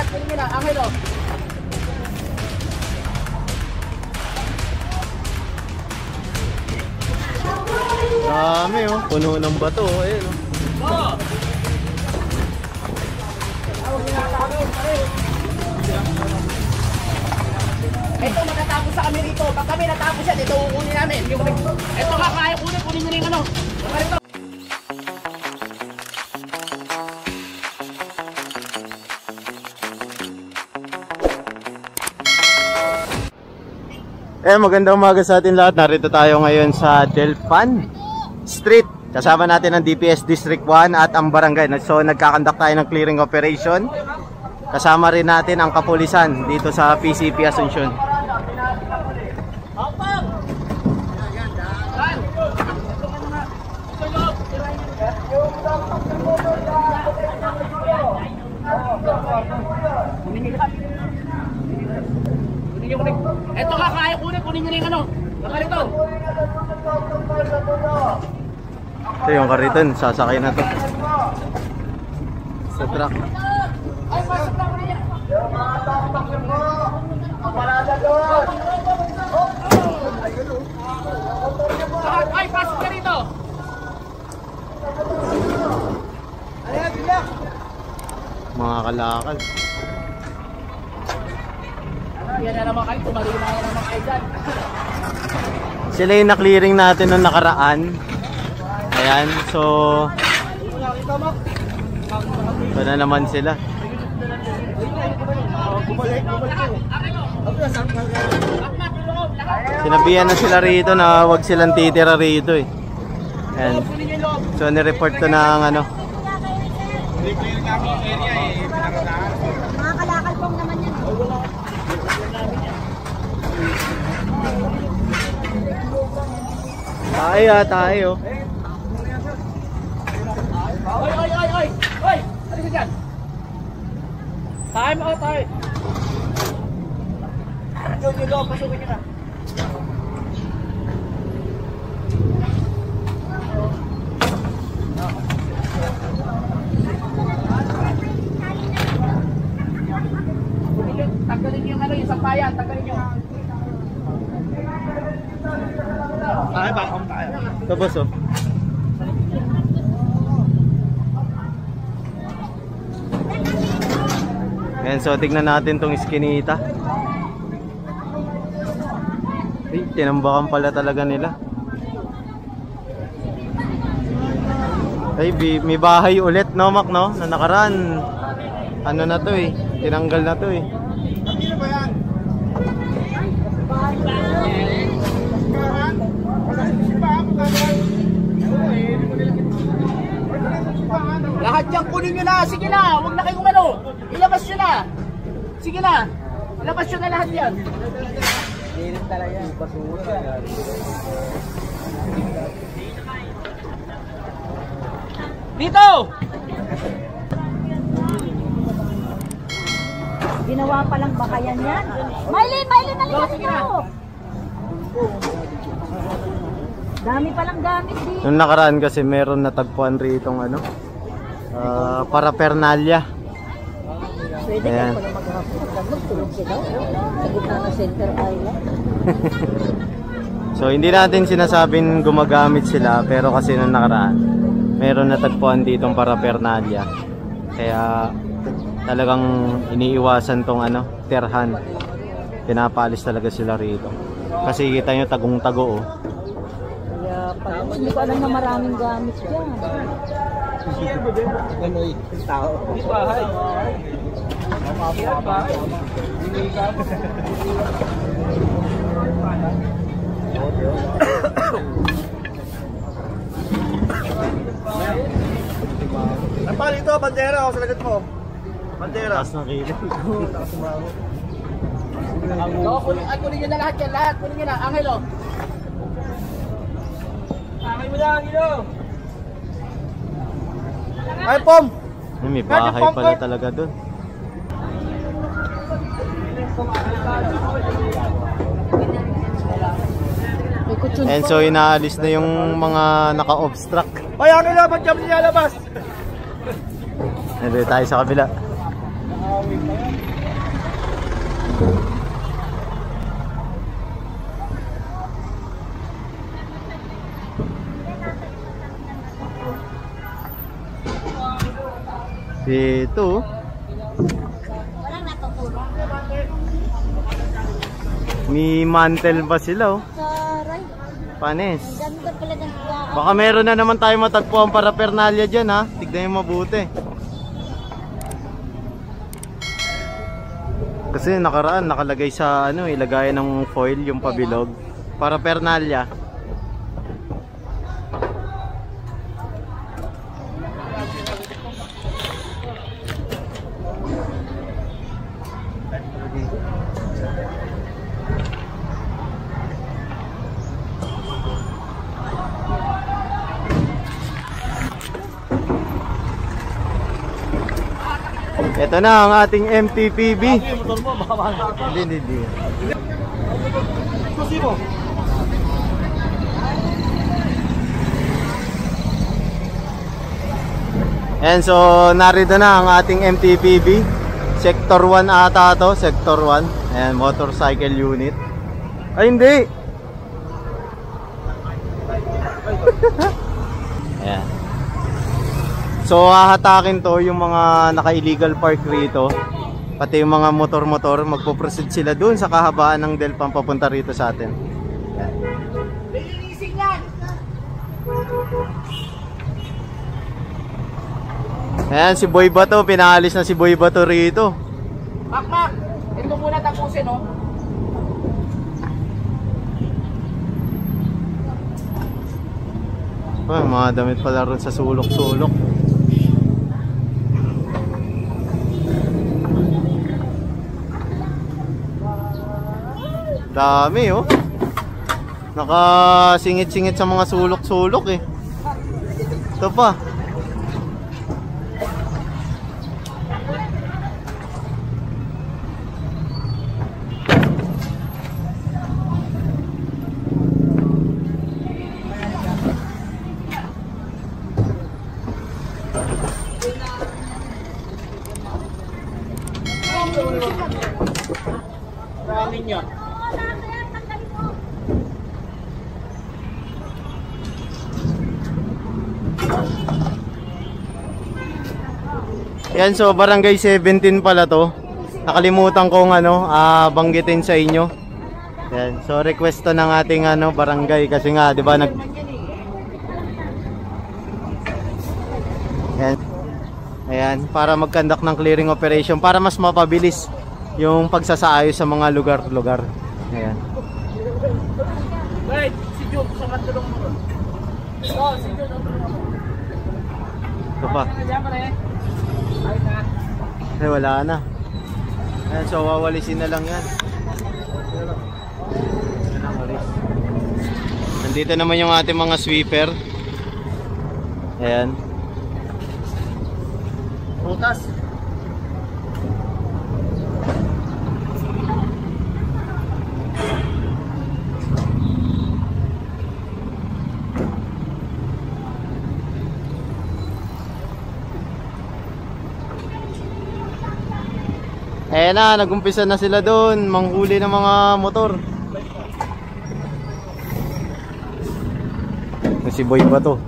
kunin na, Angel o. Dami oh, puno ng bato oh, ayun oh. Ito matatapos sa kami rito. Pag kami natapos yan, ito kukunin namin. Ito nga, kaya kunin nyo na yung ano. Magandang umaga sa atin lahat. Narito tayo ngayon sa Delpan Street. Kasama natin ang DPS District 1 at ang barangay. So nagkakandak tayo ng clearing operation. Kasama rin natin ang kapulisan dito sa PCP Asuncion. Ito nga, kaya kunin nyo na yung ano. Nakalito. Ito yung kariton, sasakay na to sa truck. Ay, pasok lang rin yan. Ay, pasok ka rito. Mga kalakal. Yan na naman kayo, tumali na naman kayo dyan. Sila yung na-clearing natin nung nakaraan. Ayan, so ito na naman sila. Sinabihan na sila rito na wag silang titira rito eh. Ayan. So nireport ko ng ano. Mga kalakal pong naman yan. Tayo. Oy! Ano ka dyan? Time out, tayo. Dito, pasukin nyo na. Tanggalin nyo yung ano, yung sampayan. Tanggalin nyo. Ay, bakong tayo. Tapos oh. Ayan, so tignan natin tong iskinita. Ay, tinambakan pala talaga nila. Ay, may bahay ulit no, Mac, no? Na nakaraan. Ano na to eh, tinanggal na to eh. Lahat yan kunin nyo na. Sige na. Huwag na kayong ano. Ilabas nyo na. Sige na. Ilabas nyo na lahat yan. Hirit talaga yan. Basura. Dito! Ginawa pa lang baka yan yan. Maylin, nalikas mo! Dami palang gamit dito. Nung nakaraan kasi meron natagpuan rito ano, paraphernalia. Pwede ayan. ka pala maghapon. Magtulog sila. Sa gitna ng Center Island. So hindi natin sinasabing gumagamit sila, pero kasi nung nakaraan meron natagpuan ditong paraphernalia. Kaya talagang iniiwasan tong ano, terhan. Pinapalis talaga sila rito. Kasi kita nyo tagong-tago oh. Hindi ko alam na maraming gamit dyan. Ano yung tao? Bahay. Ang pala ito, bandera ako sa lagat mo. Bandera. Taas ng kilid. Kunin nyo na lahat yan. Lahat. Kunin nyo na. Angel o. Angel mo na, Angel o. Ay, Pom! May bahay pala talaga dun. And so inaalis na yung mga naka-obstruct. Ay, ang ilabas dyan niya labas! Nandito tayo sa kabila. Dito. Walang natutulong. May mantel ba sila oh? Saray. Panis. Ganda pala ng buwaka. Baka meron na naman tayo matagpuan para pernalya dyan ha. Tignan yung mabuti. Kasi nakaraan nakalagay sa ano, ilagay ng foil yung pabilog para pernalya. Ito na ang ating MTPB. Hindi. And so narito na ang ating MTPB. Sector 1 ata to, Sector 1. Ayan, motorcycle unit. Ay hindi. Ayan. So hahatakin to yung mga naka-illegal park rito. Pati yung mga motor-motor, magpo-proceed sila dun sa kahabaan ng Delpan papunta rito sa atin. Lilinising yan! Ayan, si Boy Bato, pinaalis na si Boy Bato rito. Makmak! Ito muna tapusin, oh. Ay, mga damit pala rin sa sulok-sulok. Dami oh. Nakasingit-singit sa mga sulok-sulok eh. Ito pa. Ramin nyo. Yan, so barangay 17 pala to. Nakalimutan kong banggitin sa inyo. Yan, so request to ng ating barangay kasi nga 'di ba Yan. Ayan, para mag-conduct ng clearing operation para mas mapabilis yung pagsasaayos sa mga lugar-lugar. Ayan. Wait, si Jude, sa matulong mo. Oh, si Jude, ang tulong mo. Ito pa. Ay, wala na. Ayan, so wawalisin na lang yan. Nandito naman yung ating mga sweeper. Ayan. Butas. Ayan na, nagumpisa na sila doon manghuli ng mga motor. Si Boy ba to?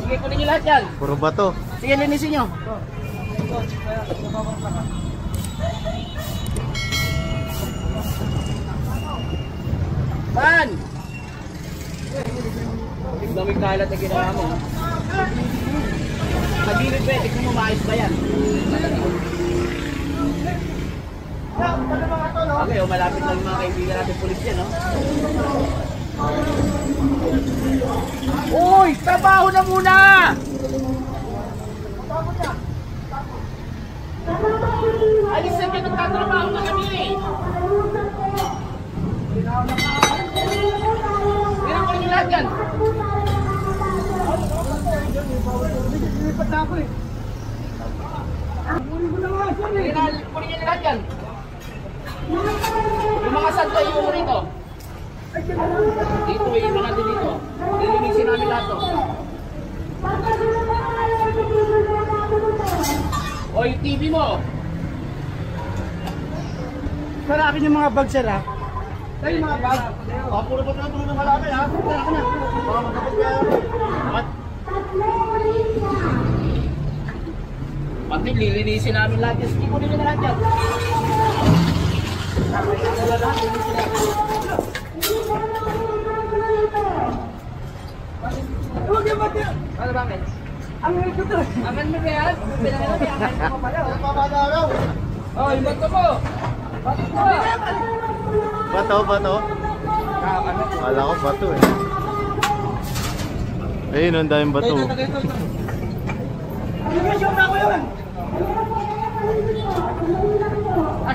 Sige, kunin nyo lahat yan. Puro bato. Sige, linisin nyo. Pan! Daming kalat na ginawa mo. Magilid ba? Tignan mo maayos ba yan? Okay, malapit lang yung mga kaibigan natin pulis yan, no? Uy! Trabaho na muna! Alis na kayo, nagtatrabaho na kami eh. Tingnan ko yung lahat yan. Lipat na ako eh. Kunin nyo lahat yan. Yung mga santo, iwan mo rito. Dito, iwan natin dito. Lilinisin namin lahat to. O yung TV mo. Para akin yung mga bag, sir, ha? Tayo yung mga bag. Puro po na ng malaki, ha? Para akin na. Para magkapit ka. Pati lilinisin namin lahat yan. Sige, kunin nyo na lahat yan. Huwag yung mati. Ano bakit? Ang hirap ko to. Aman mo ba yan? Pinangalan mo yan. Aman mo pala. Papagalaw. Oh, yung bato mo. Bato mo. Bato. Wala ko bato eh. Ayun, ang daming bato. Show na ako yun.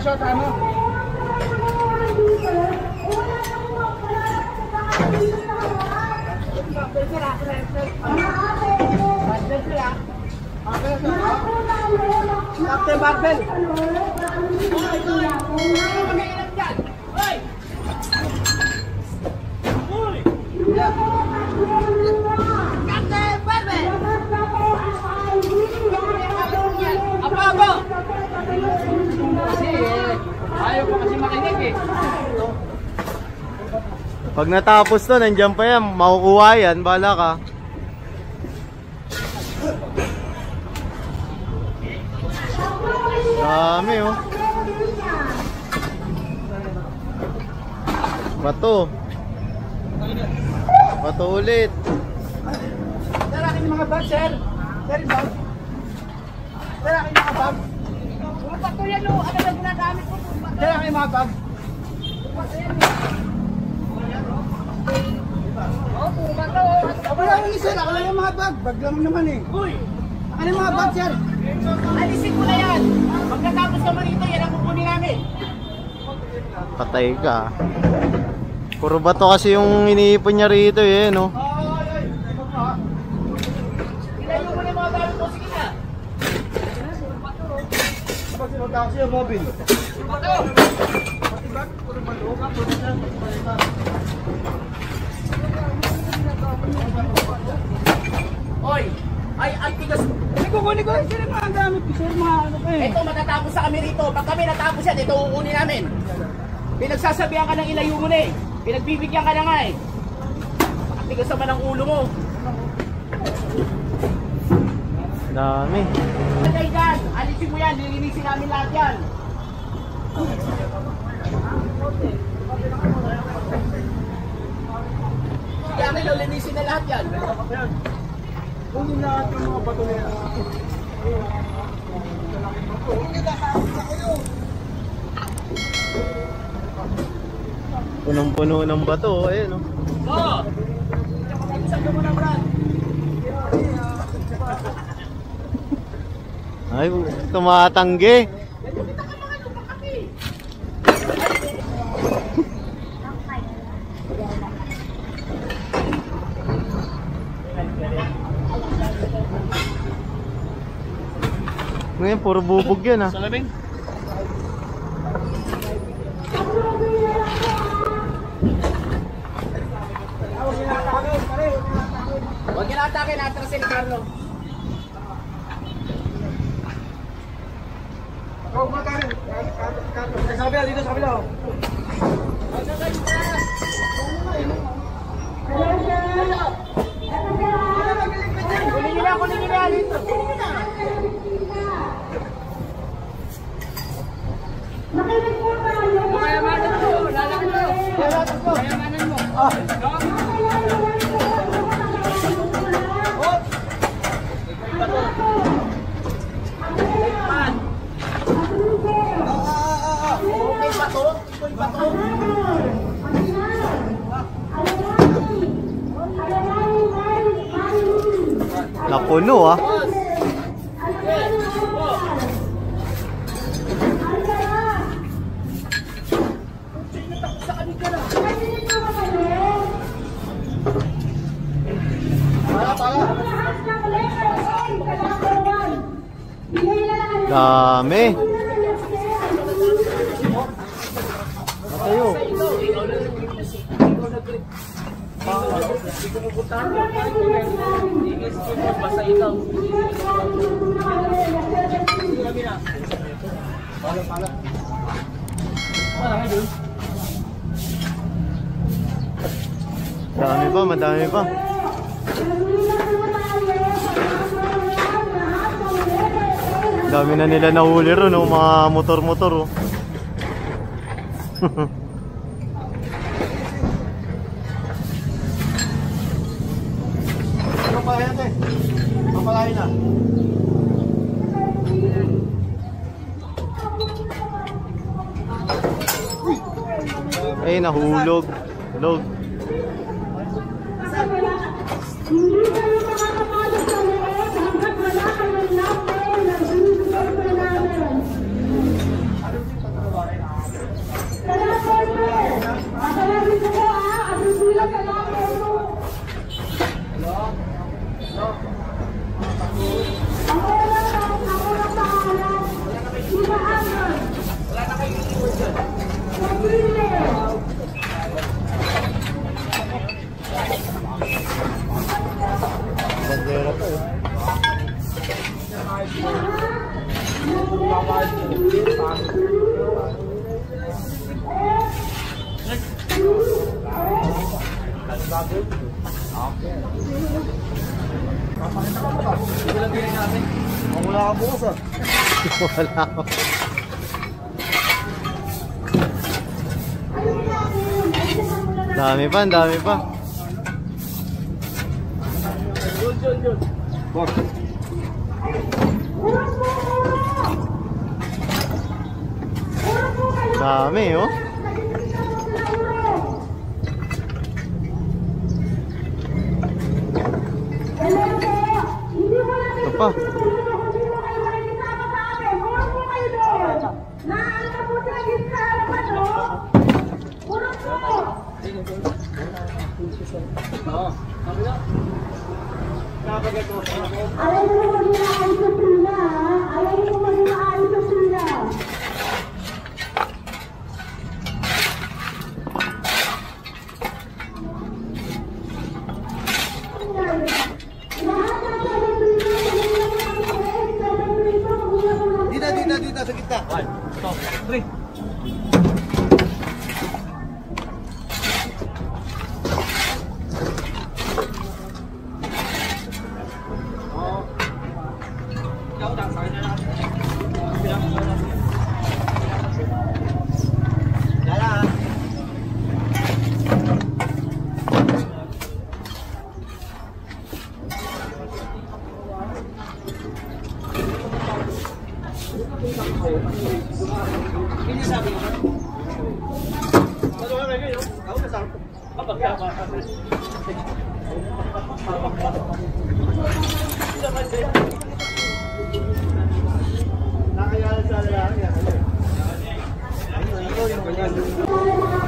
Show tayo mo. Captain Barbell. Apa? Kasi ayaw ko kasi makinig eh. Pag natapos to, nandiyan pa yan. Makukuha yan. Bahala ka. Dami oh. Bato. Bato ulit. Sir, akin yung mga bag, sir. Sir, yung bag. Sir, akin yung mga bag. Bato yan o, ano na ginagamit ko? Sir, akin yung mga bag. Oo, puro bato. Wala yung sir, akin lang yung mga bag. Bag lang naman eh. Uy! Akin yung mga bag, sir. Alisin ko na yan! Pagkatapos naman ito, yan ang kukunin namin. Patay ka. Puro bato kasi yung iniipon niya rito eh, no? Ilayo mo na yung mga gamit mo, sige na. Kapag sinunta ko siya, mobile. Bato! Oy! Ay, tigas. Kukunin ko lang sir yung mga gamit ko, sir. Mga ano ko eh. Ito, matatapos sa kami rito. Pag kami natapos yan, ito uunin namin. Pinagsasabihan ka ng ilayo mo na eh. Pinagbibigyan ka na nga eh. Tigas naman ang ulo mo. Dami. Lagay dyan. Alisin mo yan. Lilinisin namin lahat yan. Sige, amin, lilinisin na lahat yan. Kunin lahat yung mga bato nila. Punong-puno ng bato, eh, no? Oo. Sabi mo na, Brad. Ay, tumatanggi. Ngayon, puro bubog yan, ah. Salaming? Huwag niyo na-atake, na-atras si Carlo. Oh, mga karin. Sabi dito sa kabila. Kunin niyo na dito. Kunin niyo na. Kayamanan mo, lalaki mo. Kayamanan mo. Okay ba to? Okay ba to? Napuno, ah. Boss. Dami. Tayo. Madami pa, madami pa. Dami na nila nahuli ron, oh, mga motor-motor, oh. Papalayan eh. Papalayan na. Ay, nahulog. Hulog. Bandera pa eh. Wala ka bukas ah. Wala ko. Dami pa, dami pa. Dami, oh. Ito pa. Ayaw mo mag-inaayos sa sila, ha? Ayaw mo mag-inaayos sa sila. Dito sa kita. 1, 2, 3.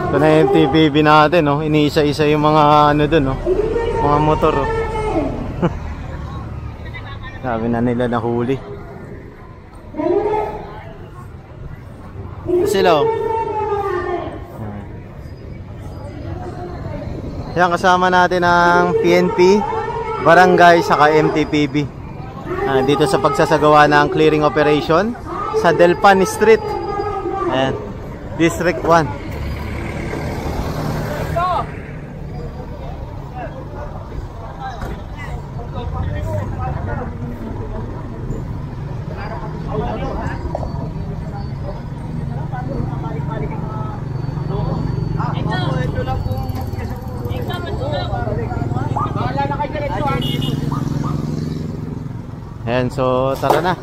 Ito na yung MTPB natin, no? Iniisa-isa yung mga ano dun, no? Mga motor, oh. Sabi na nila nahuli. Sila, oh. Yan, kasama natin ang PNP, Barangay, saka MTPB. Dito sa pagsasagawa ng clearing operation sa Delpan Street. Ayan, District 1. Ayan, so tara na.